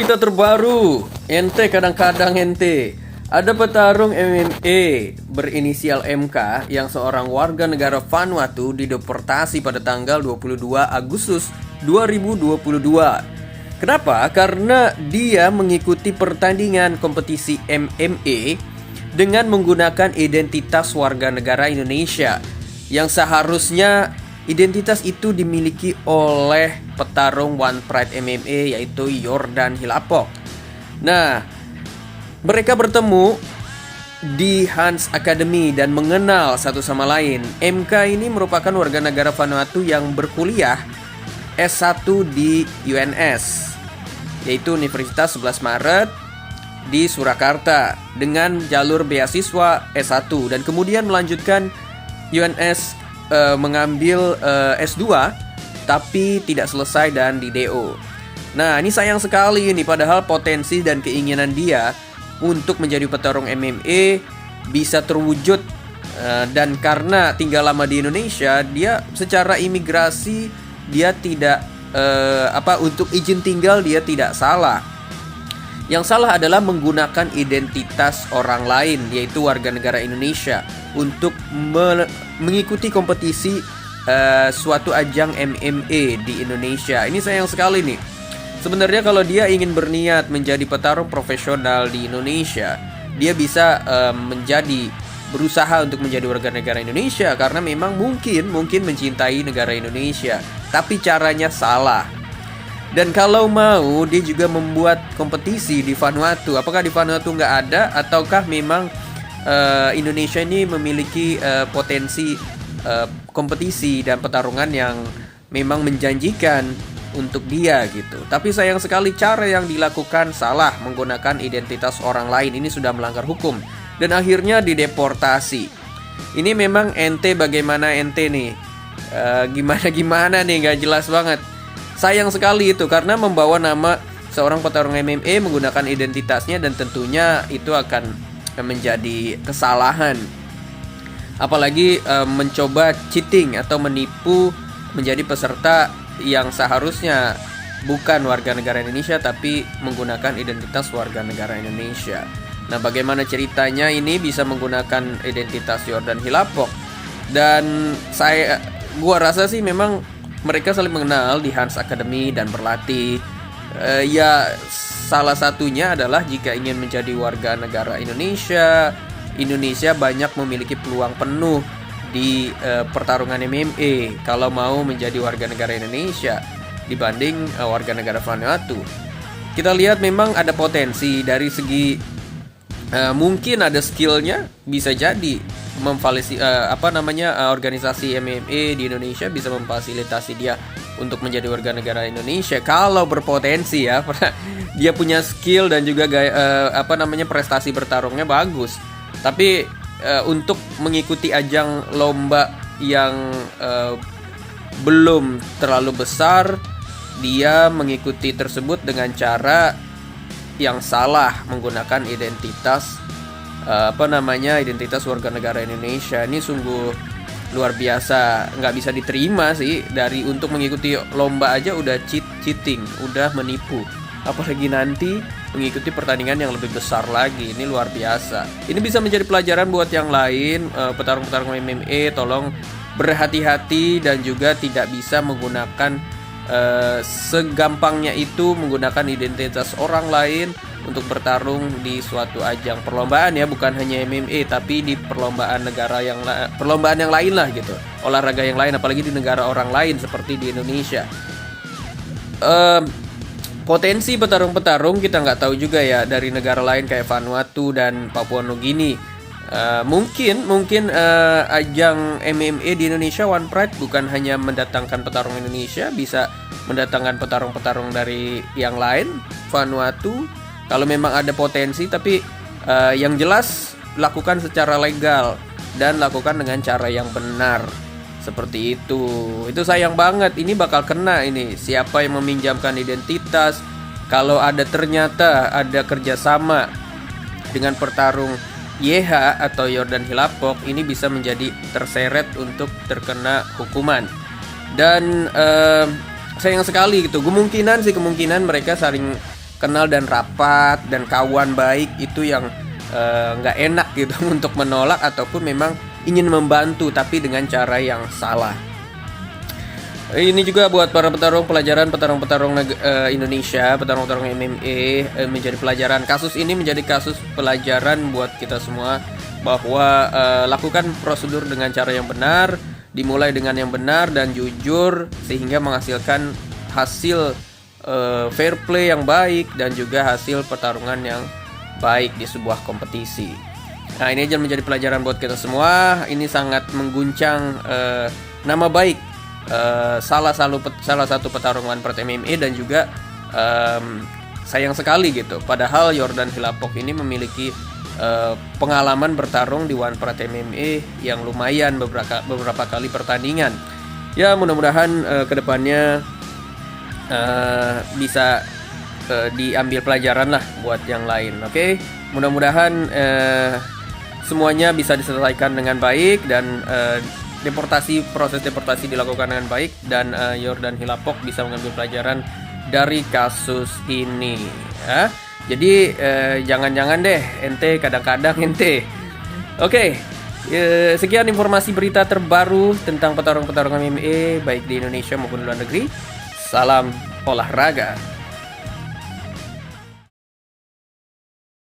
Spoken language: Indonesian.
Berita terbaru, ente kadang-kadang ente. Ada petarung MMA berinisial MK yang seorang warga negara Vanuatu dideportasi pada tanggal 22 Agustus 2022. Kenapa? Karena dia mengikuti pertandingan kompetisi MMA dengan menggunakan identitas warga negara Indonesia yang seharusnya identitas itu dimiliki oleh petarung One Pride MMA yaitu Yordan Hilapok. Nah, mereka bertemu di Hans Academy dan mengenal satu sama lain. MK ini merupakan warga negara Vanuatu yang berkuliah S1 di UNS, yaitu Universitas 11 Maret di Surakarta dengan jalur beasiswa S1 dan kemudian melanjutkan UNS mengambil S2 tapi tidak selesai dan di DO. Nah, ini sayang sekali ini, padahal potensi dan keinginan dia untuk menjadi petarung MMA bisa terwujud, dan karena tinggal lama di Indonesia, dia secara imigrasi dia tidak untuk izin tinggal dia tidak salah. Yang salah adalah menggunakan identitas orang lain, yaitu warga negara Indonesia, untuk mengikuti kompetisi suatu ajang MMA di Indonesia. Ini sayang sekali nih. Sebenarnya kalau dia ingin berniat menjadi petarung profesional di Indonesia, dia bisa berusaha untuk menjadi warga negara Indonesia karena memang mungkin mencintai negara Indonesia, tapi caranya salah. Dan kalau mau, dia juga membuat kompetisi di Vanuatu. Apakah di Vanuatu nggak ada, ataukah memang Indonesia ini memiliki potensi kompetisi dan pertarungan yang memang menjanjikan untuk dia gitu. Tapi sayang sekali cara yang dilakukan salah, menggunakan identitas orang lain. Ini sudah melanggar hukum dan akhirnya dideportasi. Ini memang ente, bagaimana ente nih, gimana nih, nggak jelas banget. Sayang sekali itu karena membawa nama seorang petarung MMA menggunakan identitasnya dan tentunya itu akan menjadi kesalahan. Apalagi mencoba cheating atau menipu menjadi peserta yang seharusnya bukan warga negara Indonesia tapi menggunakan identitas warga negara Indonesia. Nah, bagaimana ceritanya ini bisa menggunakan identitas Yordan Hilapok? Dan gua rasa sih memang mereka saling mengenal di Hans Academy dan berlatih. Ya, salah satunya adalah jika ingin menjadi warga negara Indonesia, Indonesia banyak memiliki peluang penuh di pertarungan MMA kalau mau menjadi warga negara Indonesia dibanding warga negara Vanuatu. Kita lihat memang ada potensi dari segi mungkin ada skillnya, bisa jadi organisasi MMA di Indonesia bisa memfasilitasi dia untuk menjadi warga negara Indonesia kalau berpotensi ya. Dia punya skill dan juga prestasi bertarungnya bagus. Tapi untuk mengikuti ajang lomba yang belum terlalu besar, dia mengikuti tersebut dengan cara yang salah, menggunakan identitas identitas warga negara Indonesia. Ini sungguh luar biasa, nggak bisa diterima sih. Dari untuk mengikuti lomba aja udah cheating, udah menipu, apalagi nanti mengikuti pertandingan yang lebih besar lagi. Ini luar biasa. Ini bisa menjadi pelajaran buat yang lain, petarung-petarung MMA, tolong berhati-hati dan juga tidak bisa menggunakan segampangnya itu menggunakan identitas orang lain untuk bertarung di suatu ajang perlombaan ya, bukan hanya MMA tapi di perlombaan yang lain lah gitu, olahraga yang lain, apalagi di negara orang lain seperti di Indonesia. Potensi petarung-petarung kita nggak tahu juga ya dari negara lain kayak Vanuatu dan Papua Nugini. Mungkin ajang MMA di Indonesia One Pride bukan hanya mendatangkan petarung Indonesia, bisa mendatangkan petarung-petarung dari yang lain, Vanuatu, kalau memang ada potensi. Tapi yang jelas lakukan secara legal dan lakukan dengan cara yang benar. Seperti itu. Itu sayang banget. Ini bakal kena ini. Siapa yang meminjamkan identitas? Kalau ternyata ada kerjasama dengan petarung YH atau Yordan Hilapok, ini bisa menjadi terseret untuk terkena hukuman. Dan sayang sekali gitu. Kemungkinan mereka saling kenal dan rapat dan kawan baik itu yang nggak enak gitu untuk menolak ataupun memang ingin membantu tapi dengan cara yang salah. Ini juga buat para petarung pelajaran, petarung-petarung Indonesia, petarung-petarung MMA, menjadi pelajaran. Kasus ini menjadi kasus pelajaran buat kita semua bahwa lakukan prosedur dengan cara yang benar, dimulai dengan yang benar dan jujur sehingga menghasilkan hasil fair play yang baik dan juga hasil pertarungan yang baik di sebuah kompetisi. Nah, ini aja menjadi pelajaran buat kita semua. Ini sangat mengguncang nama baik salah satu petarung One Pride MMA dan juga sayang sekali gitu. Padahal Yordan Hilapok ini memiliki pengalaman bertarung di One Pride MMA yang lumayan beberapa kali pertandingan. Ya, mudah-mudahan kedepannya bisa diambil pelajaran lah buat yang lain. Oke? Mudah-mudahan semuanya bisa diselesaikan dengan baik dan proses deportasi dilakukan dengan baik dan Yordan Hilapok bisa mengambil pelajaran dari kasus ini ya. Jadi jangan-jangan deh ente kadang-kadang ente. Oke, sekian informasi berita terbaru tentang petarung-petarung MMA baik di Indonesia maupun di luar negeri. Salam olahraga.